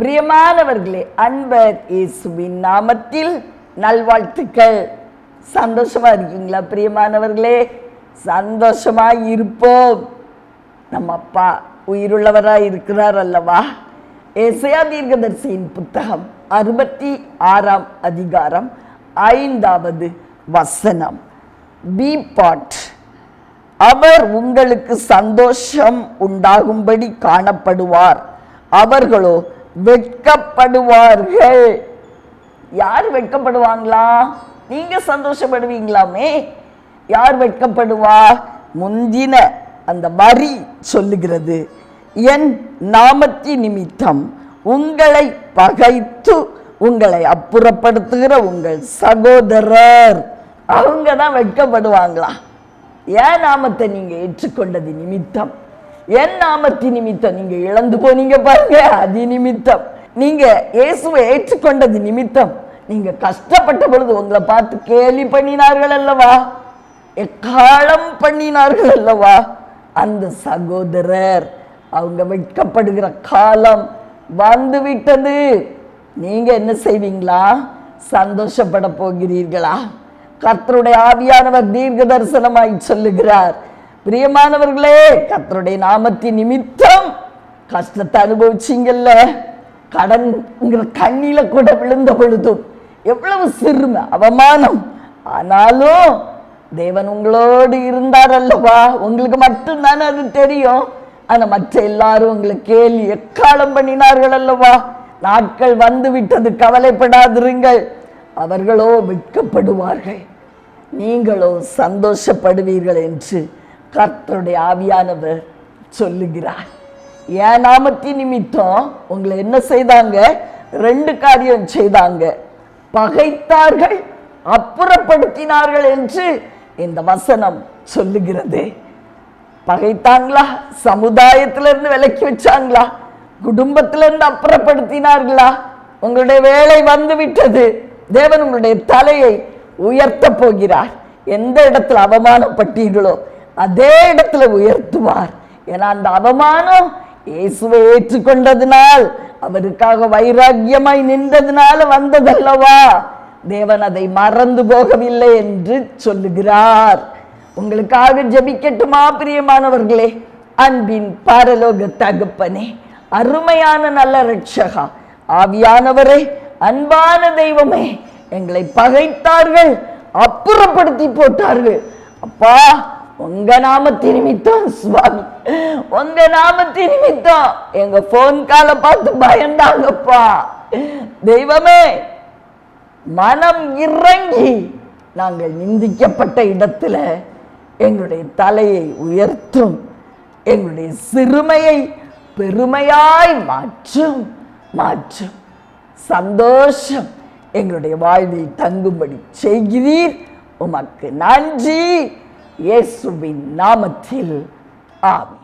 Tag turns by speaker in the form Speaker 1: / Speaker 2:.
Speaker 1: பிரியமானவர்களே, அன்பர் இயேசுவின் நாமத்தில் நல்வாழ்த்துக்கள். சந்தோஷமா இருக்கீங்களா பிரியமானவர்களே? சந்தோஷமா இருப்போம். நம்ம அப்பா உயிருள்ளவராய் இருக்கிறார் அல்லவா? ஏசாயா தீர்க்கதரிசியின் புத்தகம் 66ஆம் அதிகாரம் 5வது வசனம். பி பாட், அவர் உங்களுக்கு சந்தோஷம் உண்டாகும்படி காணப்படுவார், அவர்களோ வெட்கப்படுவார்கள். யார் வெட்கப்படுவாங்களா? நீங்க சந்தோஷப்படுவீங்களாமே. யார் வெட்கப்படுவா? முந்தின அந்த வரி சொல்லுகிறது, என் நாமத்தின் நிமித்தம் உங்களை பகைத்து உங்களை அப்புறப்படுத்துகிற உங்கள் சகோதரர், அவங்க தான் வெட்கப்படுவாங்களா? என் நாமத்தை நீங்க ஏற்றுக்கொண்டது நிமித்தம், என் நாமத்தின் நிமித்தம் நீங்க இழந்து போனீங்க பாருங்க, அது நிமித்தம். நீங்க இயேசுவை ஏற்றுக்கொண்டது நிமித்தம் நீங்க கஷ்டப்பட்ட பொழுது உங்களை பார்த்து கேலி பண்ணினார்கள் அல்லவா, எக்காலம் பண்ணினார்கள் அல்லவா, அந்த சகோதரர் அவங்க வெட்கப்படுகிற காலம் வந்து விட்டது. நீங்க என்ன செய்வீங்களா? சந்தோஷப்பட போகிறீர்களா? கர்த்தருடைய ஆவியானவர் தீர்க்க தரிசனமாய் சொல்லுகிறார், பிரியமானவர்களே, கர்த்தருடைய நாமத்தின் நிமித்தம் கஷ்டத்தை அனுபவிச்சீங்கல்ல, கடன்ங்கிற கண்ணில கூட விழுந்த பொழுதும் எவ்வளவு சிறுமை, அவமானம், ஆனாலும் தேவன் உங்களோடு இருந்தார் அல்லவா? உங்களுக்கு மட்டும்தானே அது தெரியும். ஆனா மற்ற எல்லாரும் உங்களை கேலி எக்காலம் பண்ணினார்கள் அல்லவா? நாட்கள் வந்து விட்டது, கவலைப்படாதிருங்கள். அவர்களோ வெட்கப்படுவார்கள், நீங்களோ சந்தோஷப்படுவீர்கள் என்று கர்த்தருடைய ஆவியானவர் சொல்லுகிறார். என் நாமத்தின் நிமித்தம் உங்களை என்ன செய்தாங்க? 2 காரியம் செய்தாங்க. பகைத்தார்கள், அப்புறப்படுத்தினார்கள் என்று இந்த வசனம் சொல்லுகிறது. பகைத்தாங்களா? சமுதாயத்திலிருந்து விலக்கி வச்சாங்களா? குடும்பத்திலிருந்து அப்புறப்படுத்தினார்களா? உங்களுடைய வேலை வந்து விட்டது. தேவன் உங்களுடைய தலையை உயர்த்த போகிறார். எந்த இடத்துல அவமானப்பட்டீர்களோ அதே இடத்துல உயர்த்துவார். ஏன்னா அந்த அவமானம் இயேசுவை ஏற்றுக்கொண்டதினால், அவருக்காக வைராக்கியமாய் நின்றதுனால வந்ததல்லவா? தேவன் அதை மறந்து போகவில்லை என்று சொல்லுகிறார். உங்களுக்காக ஜெபிக்கட்டுமா பிரியமானவர்களே? அன்பின் பரலோக தகப்பனே, அருமையான நல்ல இரட்சகா, ஆவியானவரே, அன்பான தெய்வமே, எங்களை பகைத்தார்கள், அப்புறப்படுத்தி போட்டார்கள். அப்பா, உங்க நாமத்தின் நிமித்தம் சுவாமி, உங்க நாமத்தின் நிமித்தம் எங்க போன் கால பார்த்து பயந்தாங்கப்பா. தெய்வமே, மனம் இறங்கி நாங்கள் நிந்திக்கப்பட்ட இடத்துல எங்களுடைய தலையை உயர்த்தும், எங்களுடைய சிறுமையை பெருமையாய் மாற்றும் மாற்றும். சந்தோஷம் எங்களுடைய வாழ்வில் தங்கும்படி செய்கிறீர். உமக்கு நன்றி. இயேசுவின் நாமத்தில் ஆமென்.